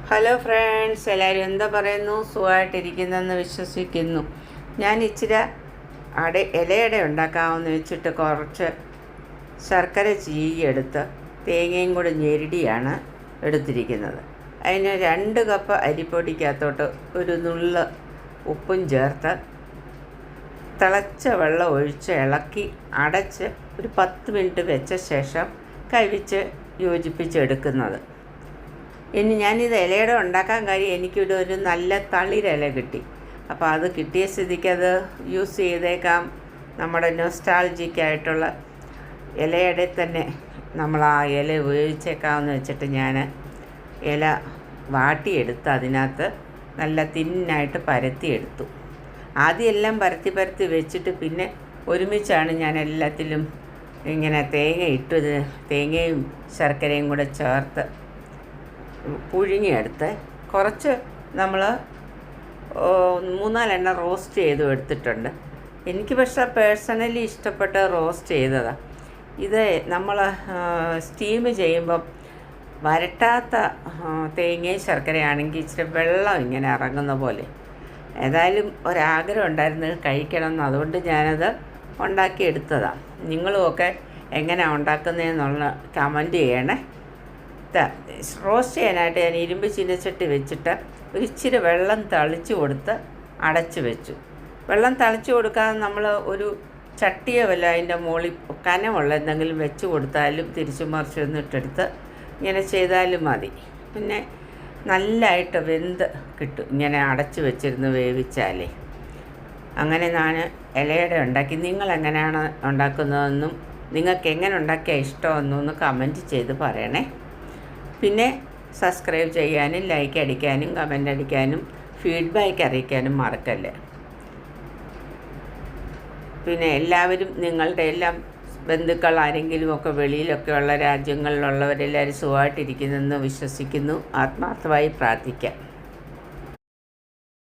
Hello friends, എല്ലാവരും എന്താ പറയുന്നു? സുഖമായിട്ടിരിക്കുന്നെന്ന് വിശ്വസിക്കുന്നു. ഞാൻ ഇച്ചിരി ഇലയട ഉണ്ടാക്കാമെന്ന് വെച്ചിട്ട് കുറച്ച് ശർക്കര ചീകിയെടുത്ത് തേങ്ങയും കൂടെ ഞെരടിയാണ് എടുത്തിരിക്കുന്നത്. അതിന് 2 കപ്പ് അരിപ്പൊടിക്കകത്തോട്ട് ഒരു നുള്ള് ഉപ്പും ചേർത്ത് തിളച്ച വെള്ളം ഒഴിച്ച് ഇളക്കി അടച്ച് ഒരു 10 മിനിറ്റ് വെച്ച ശേഷം കവിച്ച് യോജിപ്പിച്ചെടുക്കുന്നത്. ഇനി ഞാനിത് ഇലയട ഉണ്ടാക്കാൻ കാര്യം എനിക്കിവിടെ ഒരു നല്ല തളിരില കിട്ടി. അപ്പോൾ അത് കിട്ടിയ സ്ഥിതിക്ക് അത് യൂസ് ചെയ്തേക്കാം. നമ്മുടെ നൊസ്റ്റാൾജിക്കായിട്ടുള്ള ഇലയടയിൽ തന്നെ നമ്മൾ ആ ഇല ഉപയോഗിച്ചേക്കാമെന്ന് വെച്ചിട്ട് ഞാൻ ഇല വാട്ടിയെടുത്ത് അതിനകത്ത് നല്ല തിന്നായിട്ട് പരത്തിയെടുത്തു. ആദ്യം എല്ലാം പരത്തി വെച്ചിട്ട് പിന്നെ ഒരുമിച്ചാണ് ഞാൻ എല്ലാത്തിലും ഇങ്ങനെ തേങ്ങയും ശർക്കരയും കൂടെ ചേർത്ത് പുഴുങ്ങിയെടുത്ത് കുറച്ച് നമ്മൾ 3-4 റോസ്റ്റ് ചെയ്തും എടുത്തിട്ടുണ്ട്. എനിക്ക് പക്ഷേ പേഴ്സണലി ഇഷ്ടപ്പെട്ട റോസ്റ്റ് ചെയ്തതാണ്. ഇത് നമ്മൾ സ്റ്റീം ചെയ്യുമ്പം വരട്ടാത്ത തേങ്ങയും ശർക്കരയാണെങ്കിൽ ഇച്ചിരി വെള്ളം ഇങ്ങനെ ഇറങ്ങുന്ന പോലെ. ഏതായാലും ഒരാഗ്രഹം ഉണ്ടായിരുന്നു കഴിക്കണം എന്ന്, അതുകൊണ്ട് ഞാനത് ഉണ്ടാക്കിയെടുത്തതാണ്. നിങ്ങളുമൊക്കെ എങ്ങനെയാണ് ഉണ്ടാക്കുന്നതെന്നുള്ള കമൻറ്റ് ചെയ്യണേ. റോസ്റ്റ് ചെയ്യാനായിട്ട് ഞാൻ ഇരുമ്പ് ചീനച്ചട്ടി വെച്ചിട്ട് ഒരു ഇച്ചിരി വെള്ളം തളിച്ച് കൊടുത്ത് അടച്ച് വെച്ചു. വെള്ളം തളിച്ച് കൊടുക്കാതെ നമ്മൾ ഒരു ചട്ടിയോ വല്ല അതിൻ്റെ മുകളിൽ കനമുള്ള എന്തെങ്കിലും വെച്ച് കൊടുത്താലും തിരിച്ചു മറിച്ചൊന്നിട്ടെടുത്ത് ഇങ്ങനെ ചെയ്താലും മതി. പിന്നെ നല്ലതായിട്ട് വെന്ത് കിട്ടും ഇങ്ങനെ അടച്ച് വെച്ചിരുന്ന് വേവിച്ചാലേ. അങ്ങനെ ഞാൻ ഇലയട ഉണ്ടാക്കി. നിങ്ങളെങ്ങനെയാണ് ഉണ്ടാക്കുന്നതെന്നും നിങ്ങൾക്ക് എങ്ങനെ ഉണ്ടാക്കിയാൽ ഇഷ്ടമെന്നും ഒന്ന് കമൻറ്റ് ചെയ്ത് പറയണേ. പിന്നെ സബ്സ്ക്രൈബ് ചെയ്യാനും ലൈക്ക് അടിക്കാനും കമൻ്റ് അടിക്കാനും ഫീഡ്ബാക്ക് അറിയിക്കാനും മറക്കല്ലേ. പിന്നെ എല്ലാവരും നിങ്ങളുടെ എല്ലാം ബന്ധുക്കൾ ആരെങ്കിലുമൊക്കെ വെളിയിലൊക്കെ ഉള്ള രാജ്യങ്ങളിലുള്ളവരെല്ലാവരും സുഖമായിട്ടിരിക്കുന്നെന്ന് വിശ്വസിക്കുന്നു. ആത്മാർത്ഥമായി പ്രാർത്ഥിക്കാം.